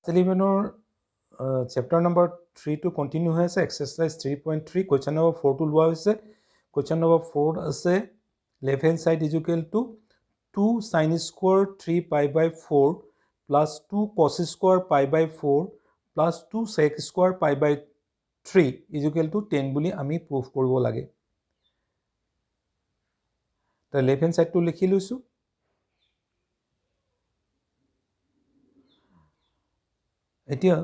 11 chapter number 3 to continue hoise exercise 3.3 question number 4 to loa hoise question number 4 ase left hand side is equal to 2 sin square 3 pi by 4 plus 2 cos square pi by 4 plus 2 sec square pi by 3 is equal to 10 boli ami proof koribo lage ta left hand side to likhi luisu etia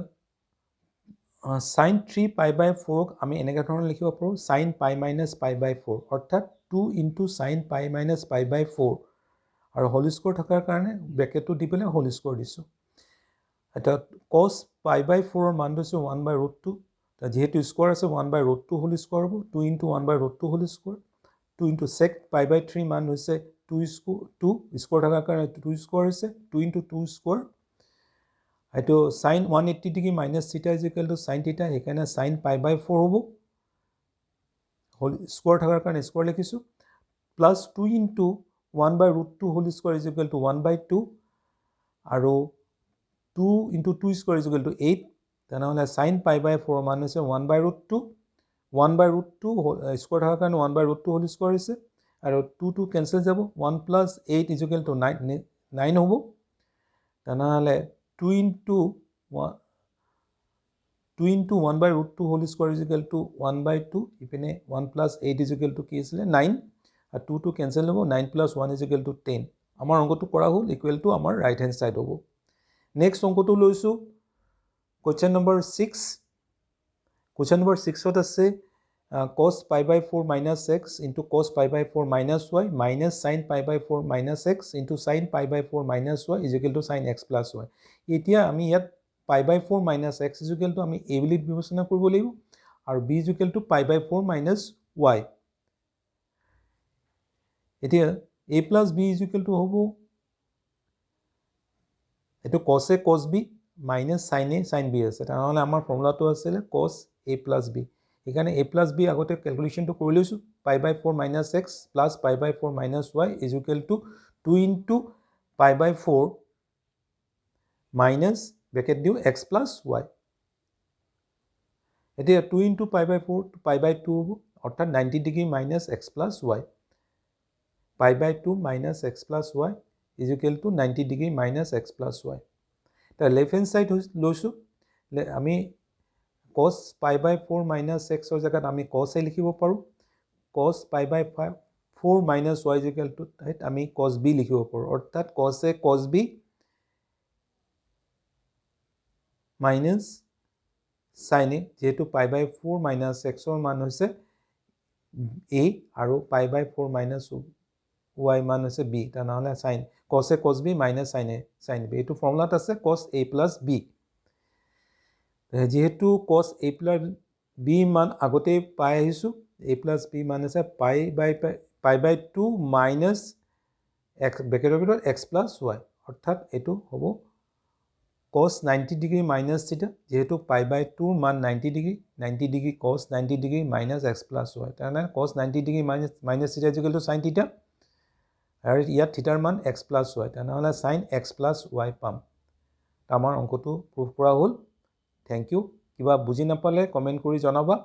sin 3 pi by 4 আমি এনেকা ধৰণে লিখিব পাৰো sin pi minus pi by 4 অৰ্থাৎ 2 into sin pi minus pi by 4 আৰু whole square থকাৰ কাৰণে ব্ৰেকেটটো দি পেলাই হোল স্কয়াৰ দিছো এটা cos pi by 4 ৰ মান দিছো 1 by root 2 তা যেহেতু স্কয়াৰ আছে 1 by root 2 হোল স্কয়াৰ হ'ব 2 into 1 by root 2 whole square 2 into sec pi by 3 মান হৈছে 2 স্কয়াৰ থকাৰ কাৰণে 2 স্কয়াৰ হৈছে 2 into 2 স্কয়াৰ এটো sin 180 degree minus theta is equal to sin theta এখানে sin pi by 4 হ'ব হোল স্কয়াৰ থাকাৰ কাৰণে স্কয়াৰ লিখিছো plus 2 into 1 by root 2 whole square is equal to 1 by 2 আৰু 2 into 2 square is equal to 8 তেনেহলে sin pi by 4 মান হৈছে 1 by root 2 1 by root 2 square থাকাৰ কাৰণে 1 by root 2 whole square হৈছে আৰু 2 2 cancel যাব 1 plus 8 is equal to 9 হ'ব তেনেহলে 2 into 1 by root 2 whole square is equal to 1 by 2 ইপিনে 1 plus 8 is equal to কি আছিল 9 আর 2 2 cancel হ'ব 9 plus 1 is equal to 10 আমাৰ অংকটো কৰা হ'ল equal to আমাৰ right hand side হ'ব next অংকটো লৈছো question number 6 ত আছে cos pi by 4 minus x into cos pi by 4 minus y minus sin pi by 4 minus x into sin pi by 4 minus y is equal to sin x plus y এতিয়া আমি ইয়াত pi by 4 minus x is equal to আমি a বুলি বিবেচনা কৰিব লাগিব আৰু b is equal to pi by 4 minus y এতিয়া a plus b is equal to হ'ব এটো cos a cos b minus sin a sin b আছে তাহলে আমাৰ ফৰ্মুলাটো আছিল cos a plus b এখানে a plus b আগতে ক্যালকুলেশনটো কৰি লৈছো pi by 4 minus x plus pi by 4 minus y is equal to 2 into pi by 4 minus bracket দিও x plus y এতিয়া 2 into pi by 4 to pi by 2 হ'ব অৰ্থাৎ 90 degree minus x plus y pi by 2 minus x plus y is equal to 90 degree minus x plus y তা left hand side লৈছো আমি cos pi by 4 minus x ৰ জায়গাত আমি cos a লিখিব পাৰো cos pi by 4 minus y is equal to আমি cos b লিখিব পাৰো অৰ্থাৎ cos a cos b minus sin a যেহেতু pi by 4 minus x ৰ মান হৈছে a আৰু pi by 4 minus y মান হৈছে b তাহলে sin cos a cos b minus sin a sin b এটো ফৰ্মুলাত আছে cos a plus b যেহেতু cos a plus b মান আগতে পাই আহিছো a plus b মান আছে pi by 2 minus x ব্ৰেকেটৰ ভিতৰত x plus y অৰ্থাৎ এটো হ'ব cos 90 degree minus theta যেহেতু pi by 2 মান 90 degree cos 90 degree minus x plus y তাহলে cos 90 degree minus theta is equal to sin theta আৰু ইয়াত থিটাৰ মান x plus y তাহলে sin x plus y পাম আমাৰ অংকটো প্ৰুফ কৰা হ'ল থ্যাংক ইউ কিবা বুজি নাপালে কমেন্ট কৰি জনাবা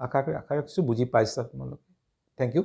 আশা ৰাখিছো বুজি পাইছা তোমালোকে থ্যাংক ইউ